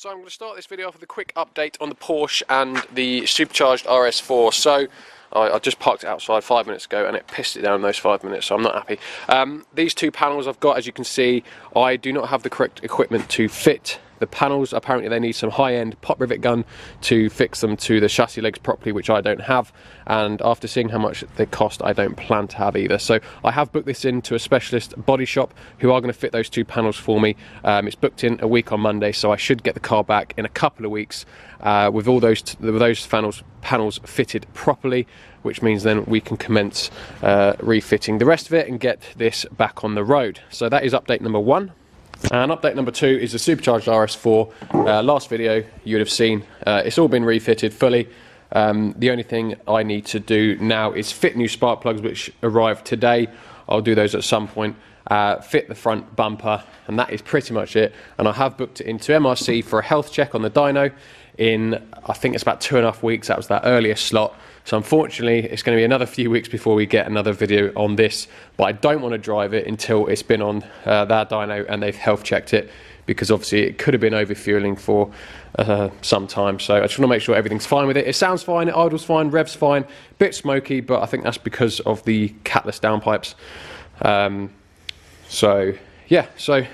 So I'm going to start this video off with a quick update on the Porsche and the supercharged RS4. So I just parked it outside 5 minutes ago and it pissed it down in those 5 minutes, so I'm not happy. These two panels I've got, as you can see, I do not have the correct equipment to fit the panels. Apparently they need some high-end pop rivet gun to fix them to the chassis legs properly, which I don't have, and after seeing how much they cost, I don't plan to have either. So I have booked this into a specialist body shop who are going to fit those two panels for me. It's booked in a week on Monday, so I should get the car back in a couple of weeks with all those panels fitted properly, which means then we can commence refitting the rest of it and get this back on the road. So that is update number one. And update number two is the supercharged RS4. Last video you would have seen, it's all been refitted fully. The only thing I need to do now is fit new spark plugs, which arrived today. I'll do those at some point. Fit the front bumper, and that is pretty much it. And I have booked it into MRC for a health check on the dyno in, I think it's about 2.5 weeks. That was that earliest slot. So unfortunately, it's going to be another few weeks before we get another video on this. But I don't want to drive it until it's been on their dyno and they've health checked it, because obviously it could have been overfueling for some time. So I just want to make sure everything's fine with it. It sounds fine, it idles fine, revs fine, bit smoky, but I think that's because of the catless downpipes. So yeah, so a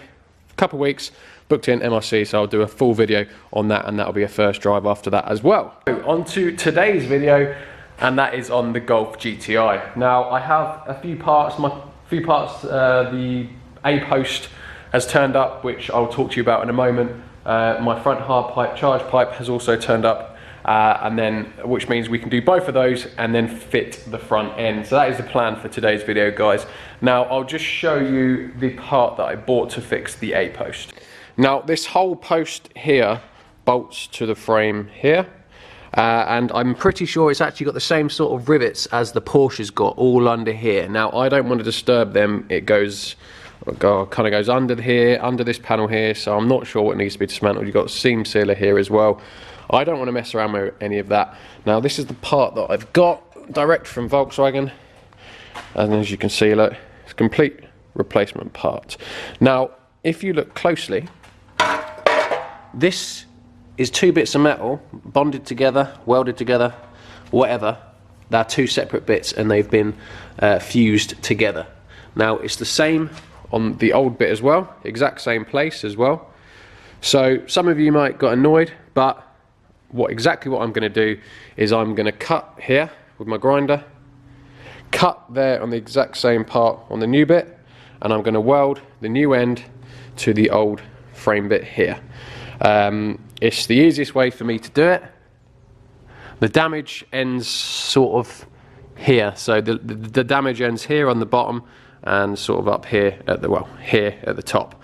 couple of weeks, booked in MRC, so I'll do a full video on that, and that'll be a first drive after that as well. So on to today's video, and that is on the Golf GTi. Now I have a few parts, the A post has turned up, which I'll talk to you about in a moment. My front hard pipe, charge pipe has also turned up, and then, which means we can do both of those and then fit the front end. So that is the plan for today's video, guys. Now I'll just show you the part that I bought to fix the A post. Now this whole post here bolts to the frame here, and I'm pretty sure it's actually got the same sort of rivets as the Porsche's got, all under here. Now I don't want to disturb them. It goes, kind of goes under here, under this panel here, so I'm not sure what needs to be dismantled. You've got a seam sealer here as well. I don't want to mess around with any of that. Now this is the part that I've got direct from Volkswagen, and as you can see, look, it's a complete replacement part. Now if you look closely, this is two bits of metal bonded together, welded together, whatever. They're two separate bits and they've been fused together. Now it's the same on the old bit as well, exact same place as well. So some of you might got annoyed, but exactly what I'm going to do is I'm going to cut here with my grinder, cut there on the exact same part on the new bit, and I'm going to weld the new end to the old frame bit here. It's the easiest way for me to do it. The damage ends sort of here, so the damage ends here on the bottom and sort of up here at the, well, here at the top.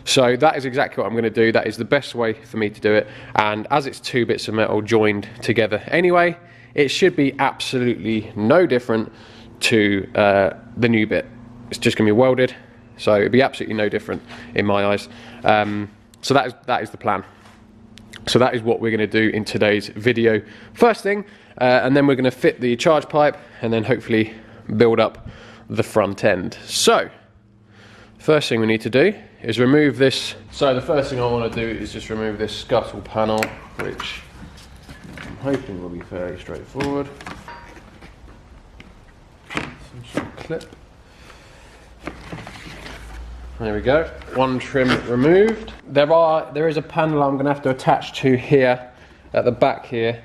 So that is exactly what I'm going to do. That is the best way for me to do it, and as it's two bits of metal joined together anyway, it should be absolutely no different to the new bit. It's just going to be welded, so it'd be absolutely no different in my eyes. So that is the plan. So that is what we're going to do in today's video first thing, and then we're going to fit the charge pipe and then hopefully build up the front end. So first thing we need to do is remove this. So the first thing I want to do is just remove this scuttle panel, which I'm hoping will be fairly straightforward. Some sort of clip. There we go, one trim removed. There is a panel I'm going to have to attach to here at the back here,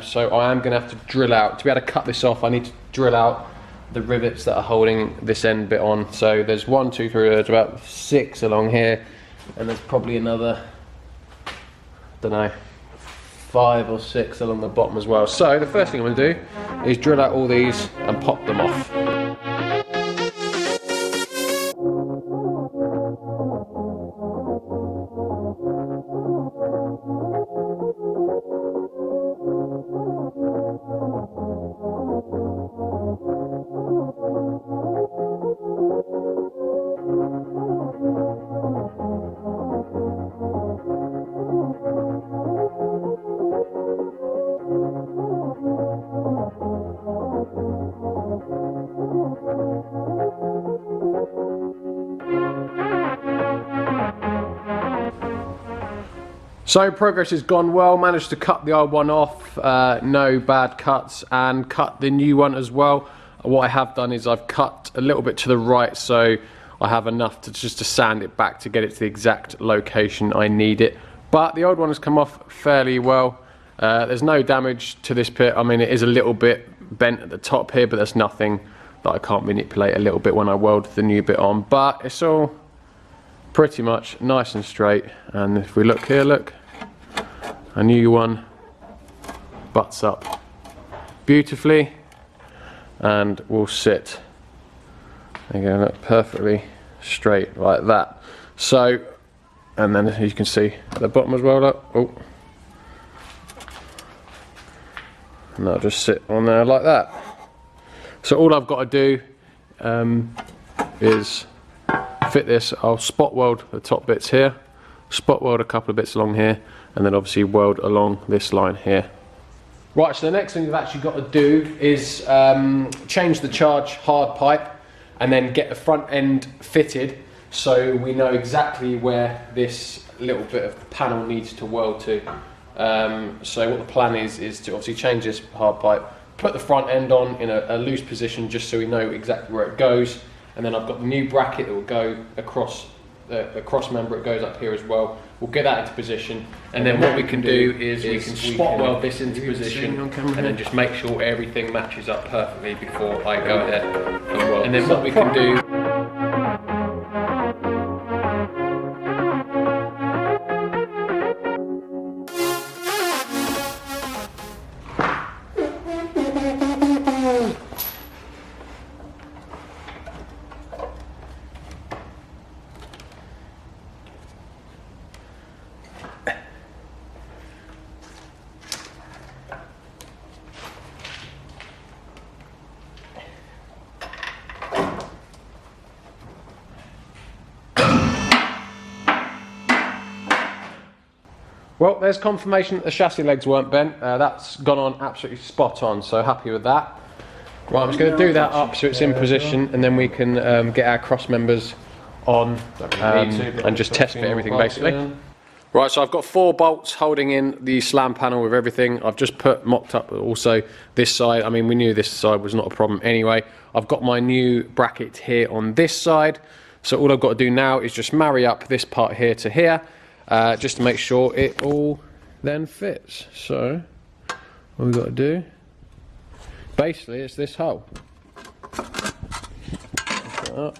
so I am going to have to drill out. To be able to cut this off, I need to drill out the rivets that are holding this end bit on. So there's 1, 2, 3, there's about 6 along here, and there's probably another, I don't know, 5 or 6 along the bottom as well. So the first thing I'm going to do is drill out all these and pop them off. So progress has gone well, managed to cut the old one off, no bad cuts, and cut the new one as well. What I have done is I've cut a little bit to the right, so I have enough to just to sand it back to get it to the exact location I need it. But the old one has come off fairly well. There's no damage to this pit. I mean, it is a little bit bent at the top here, but there's nothing that I can't manipulate a little bit when I weld the new bit on. But it's all pretty much nice and straight. And if we look here, look, a new one butts up beautifully and will sit, there you go, look, perfectly straight like that. So, and then as you can see at the bottom as well, look, oh, and that'll just sit on there like that. So all I've got to do is fit this. I'll spot weld the top bits here, spot weld a couple of bits along here, and then obviously weld along this line here. Right, so the next thing you've actually got to do is change the charge hard pipe and then get the front end fitted so we know exactly where this little bit of the panel needs to weld to. So what the plan is to obviously change this hard pipe, put the front end on in a loose position just so we know exactly where it goes, and then I've got the new bracket that will go across the cross member. It goes up here as well. We'll get that into position, and then what we can do is we can spot weld this into position and then just make sure everything matches up perfectly before I go ahead and weld. And then what we can do, well, there's confirmation that the chassis legs weren't bent. That's gone on absolutely spot on, so happy with that. Right, I'm just going to do that up so it's in position, and then we can get our cross members on and just test fit everything basically. Right, so I've got 4 bolts holding in the slam panel with everything. I've just mocked up also this side. I mean, we knew this side was not a problem anyway. I've got my new bracket here on this side. So all I've got to do now is just marry up this part here to here, just to make sure it all then fits. So what we've got to do, basically, it's this hole. Up.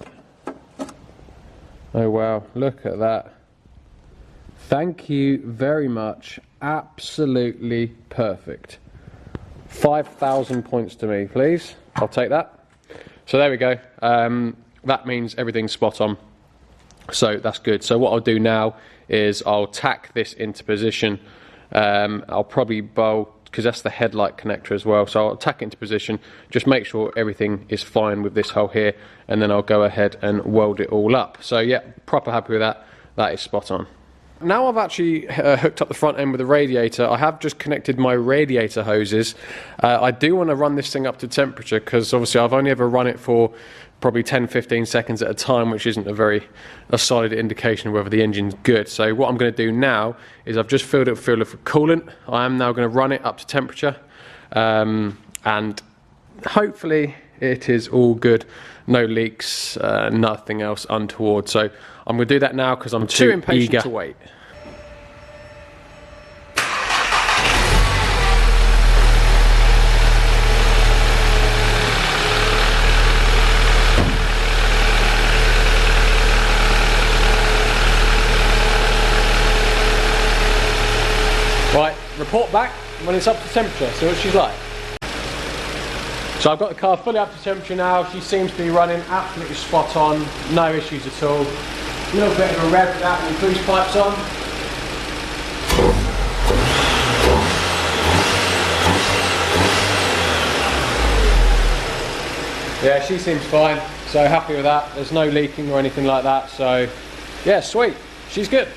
Oh wow, look at that. Thank you very much. Absolutely perfect. 5,000 points to me, please. I'll take that. So there we go. That means everything's spot on. So that's good. So what I'll do now is I'll tack this into position. I'll probably bolt, because that's the headlight connector as well. So I'll tack it into position, just make sure everything is fine with this hole here, and then I'll go ahead and weld it all up. So yeah, proper happy with that. That is spot on. Now I've actually hooked up the front end with the radiator. I have just connected my radiator hoses. I do want to run this thing up to temperature, because obviously I've only ever run it for probably 10-15 seconds at a time, which isn't a solid indication of whether the engine's good. So what I'm going to do now is I've just filled it with coolant. I am now going to run it up to temperature, and hopefully it is all good. No leaks, nothing else untoward. So I'm going to do that now because I'm too impatient to wait. Right, report back when it's up to temperature, see what she's like. So I've got the car fully up to temperature now. She seems to be running absolutely spot on, no issues at all. A little bit of a rev with that with the boost pipes on. Yeah, she seems fine, so happy with that. There's no leaking or anything like that, so yeah, sweet, she's good.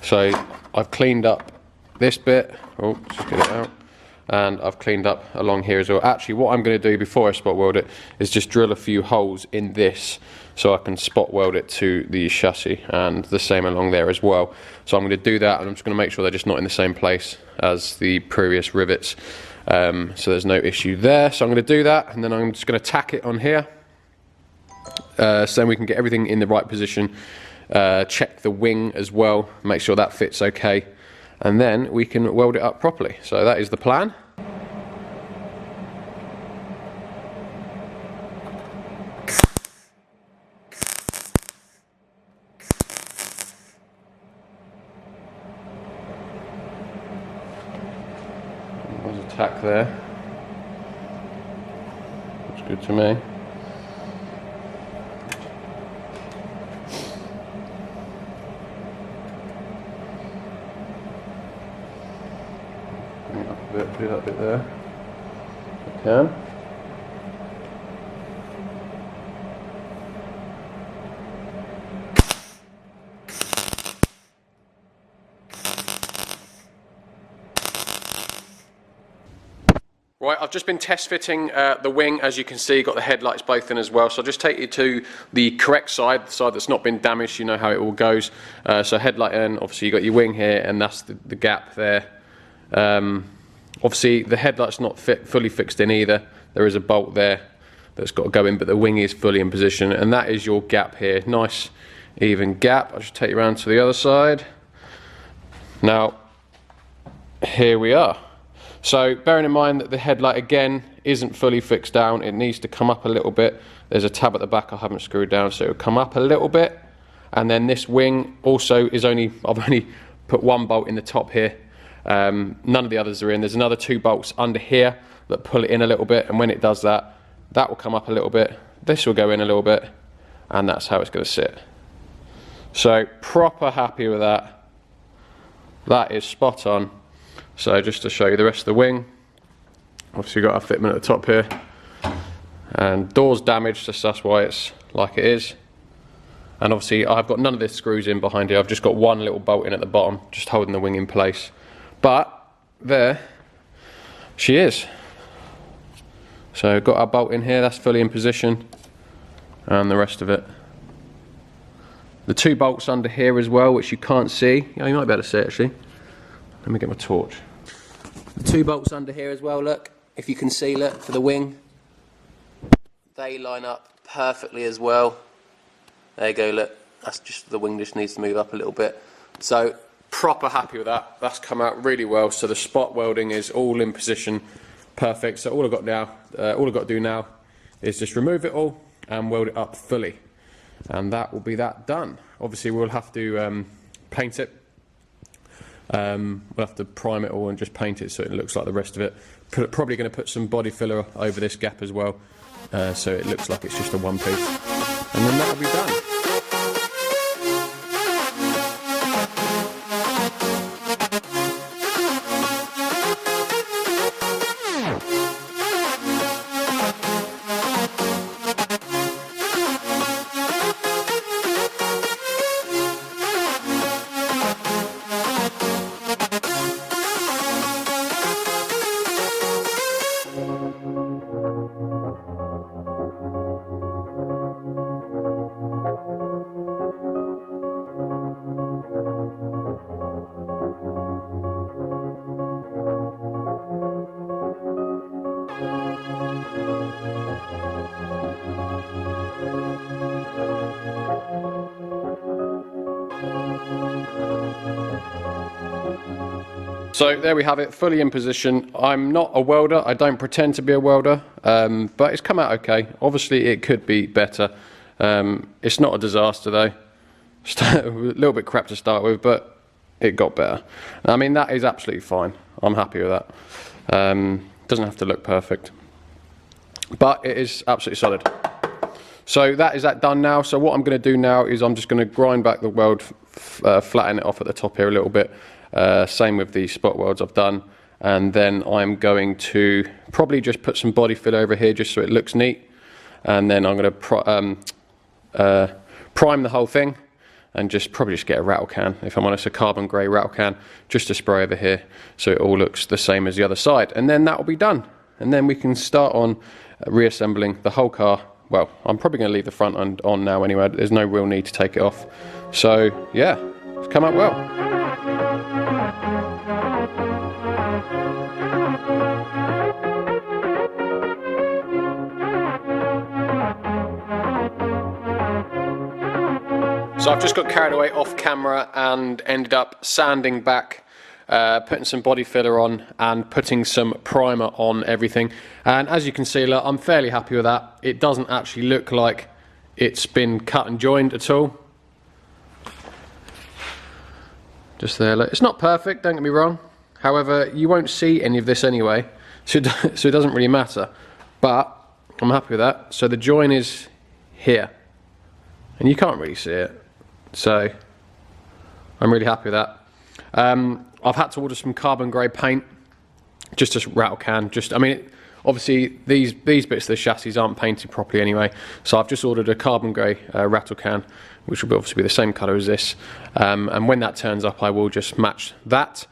So I've cleaned up this bit, oh, just get it out. and I've cleaned up along here as well. Actually, what I'm going to do before I spot weld it is just drill a few holes in this so I can spot weld it to the chassis, and the same along there as well. So I'm going to do that, and I'm just going to make sure they're just not in the same place as the previous rivets, so there's no issue there. So I'm going to do that, and then I'm just going to tack it on here, so then we can get everything in the right position. Check the wing as well, make sure that fits okay, and then we can weld it up properly. So that is the plan. There's a tack there. Looks good to me. Do that bit there, if I can. Right, I've just been test fitting the wing. As you can see, got the headlights both in as well. So I'll just take you to the correct side, the side that's not been damaged. You know how it all goes. So headlight in, obviously you got your wing here, and that's the gap there. Obviously the headlight's not fully fixed in either. There is a bolt there that's got to go in, but the wing is fully in position, and that is your gap here. Nice even gap. I'll just take you around to the other side. Now here we are. So bearing in mind that the headlight again isn't fully fixed down, it needs to come up a little bit. There's a tab at the back I haven't screwed down, so it'll come up a little bit. And then this wing also is I've only put one bolt in the top here. None of the others are in. There's another 2 bolts under here that pull it in a little bit, and when it does that, that will come up a little bit, this will go in a little bit, and that's how it's going to sit. So proper happy with that. That is spot on. So just to show you the rest of the wing, obviously you've got our fitment at the top here, and door's damaged, so that's why it's like it is. And obviously I've got none of this screws in behind here, I've just got one little bolt in at the bottom, just holding the wing in place. But there she is. So got our bolt in here, that's fully in position, and the rest of it. The 2 bolts under here as well, which you can't see. Yeah, you might be able to see it actually. Let me get my torch. The 2 bolts under here as well, look, if you can see, look, for the wing. They line up perfectly as well. There you go, look, that's just, the wing just needs to move up a little bit. So proper happy with that. That's come out really well. So the spot welding is all in position, perfect. So all I've got to do now is just remove it all and weld it up fully, and that will be that done. Obviously we'll have to paint it. We'll have to prime it all and just paint it so it looks like the rest of it. Probably going to put some body filler over this gap as well, so it looks like it's just a one piece, and then that'll be done. So there we have it, fully in position. I'm not a welder, I don't pretend to be a welder, but it's come out okay. Obviously it could be better. It's not a disaster though. A little bit crap to start with, but it got better. I mean, that is absolutely fine. I'm happy with that. Doesn't have to look perfect, but it is absolutely solid. So that is that done now. So what I'm going to do now is I'm just going to grind back the weld, flatten it off at the top here a little bit. Same with the spot welds I've done, and then I'm going to probably just put some body fill over here just so it looks neat, and then I'm going to prime the whole thing, and probably just get a rattle can, if I'm honest, a carbon grey rattle can, just to spray over here so it all looks the same as the other side. And then that will be done. And then we can start on reassembling the whole car. Well, I'm probably going to leave the front end on now anyway. There's no real need to take it off. So yeah, it's come out well. So I've just got carried away off camera and ended up sanding back, putting some body filler on and putting some primer on everything. And as you can see, look, I'm fairly happy with that. It doesn't actually look like it's been cut and joined at all. Just there, look. It's not perfect, don't get me wrong. However, you won't see any of this anyway, so it doesn't really matter. But I'm happy with that. So the join is here, and you can't really see it. So I'm really happy with that. I've had to order some carbon grey paint, just a rattle can. I mean, obviously these bits of the chassis aren't painted properly anyway, so I've just ordered a carbon grey rattle can, which will obviously be the same colour as this. And when that turns up, I will just match that.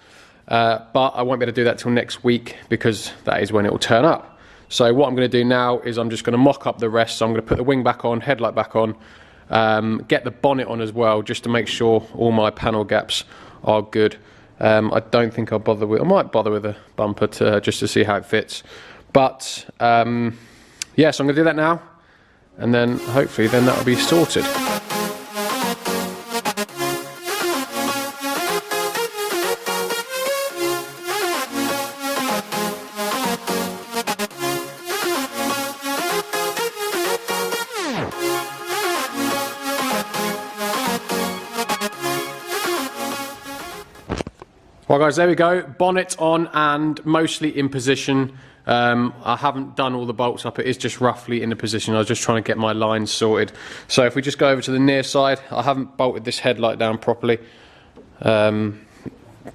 But I won't be able to do that till next week, because that is when it will turn up. So what I'm going to do now is I'm just going to mock up the rest. So I'm going to put the wing back on, headlight back on, get the bonnet on as well, just to make sure all my panel gaps are good. I don't think I'll bother with, I might bother with a bumper just to see how it fits. But yeah, so I'm going to do that now, and then hopefully then that'll be sorted. Well guys, there we go, bonnet on and mostly in position. I haven't done all the bolts up, it is just roughly in the position. I was just trying to get my lines sorted. So if we just go over to the near side, I haven't bolted this headlight down properly. Don't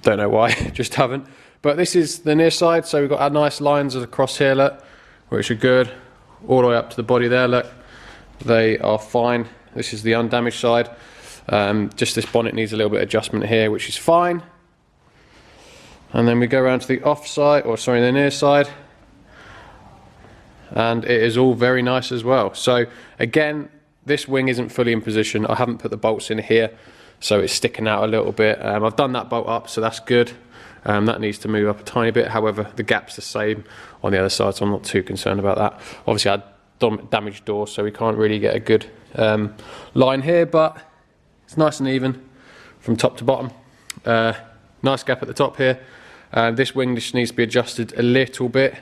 know why, just haven't. But this is the near side, so we've got our nice lines across here, look, which are good. All the way up to the body there, look, they are fine. This is the undamaged side. Just this bonnet needs a little bit of adjustment here, which is fine. And then we go around to the off side, or sorry, the near side, and it is all very nice as well. So again, this wing isn't fully in position. I haven't put the bolts in here, so it's sticking out a little bit. I've done that bolt up, so that's good. That needs to move up a tiny bit. However, the gap's the same on the other side, so I'm not too concerned about that. Obviously, I had damaged doors, so we can't really get a good line here, but it's nice and even from top to bottom. Nice gap at the top here. This wing just needs to be adjusted a little bit,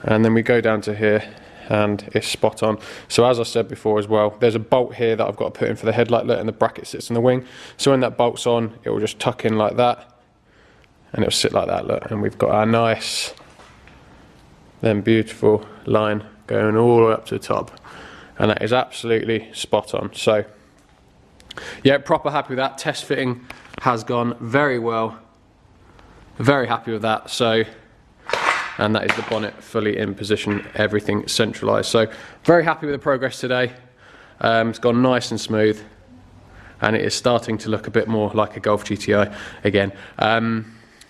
and then we go down to here and it's spot on. So as I said before as well, there's a bolt here that I've got to put in for the headlight, look, and the bracket sits in the wing. So when that bolt's on, it will just tuck in like that, and it'll sit like that, look, and we've got our nice, then beautiful line going all the way up to the top, and that is absolutely spot on. So yeah, proper happy with that. Test fitting has gone very well. Very happy with that. So, and that is the bonnet fully in position, everything centralized. So very happy with the progress today. It's gone nice and smooth, and it is starting to look a bit more like a Golf GTi again.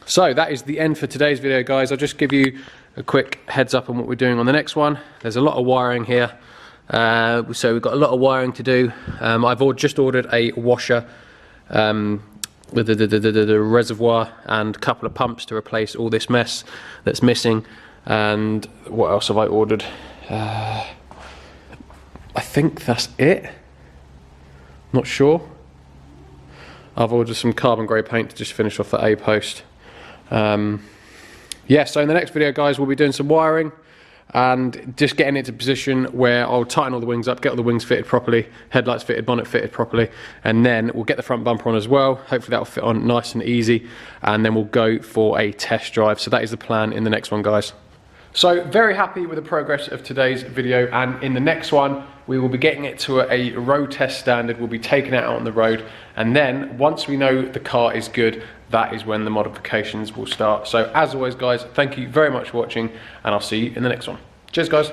So that is the end for today's video, guys. I'll just give you a quick heads up on what we're doing on the next one. There's a lot of wiring here. So we've got a lot of wiring to do. I've just ordered a washer with the reservoir and a couple of pumps to replace all this mess that's missing. And what else have I ordered? I think that's it. Not sure. I've ordered some carbon grey paint to just finish off the A post. Yeah, so in the next video, guys, we'll be doing some wiring and just getting it to position where I'll tighten all the wings up, get all the wings fitted properly, headlights fitted, bonnet fitted properly, and then we'll get the front bumper on as well. Hopefully that'll fit on nice and easy, and then we'll go for a test drive. So that is the plan in the next one, guys. So very happy with the progress of today's video, and in the next one we will be getting it to a road test standard. We'll be taking it out on the road, and then once we know the car is good, that is when the modifications will start. So as always, guys, thank you very much for watching, and I'll see you in the next one. Cheers, guys.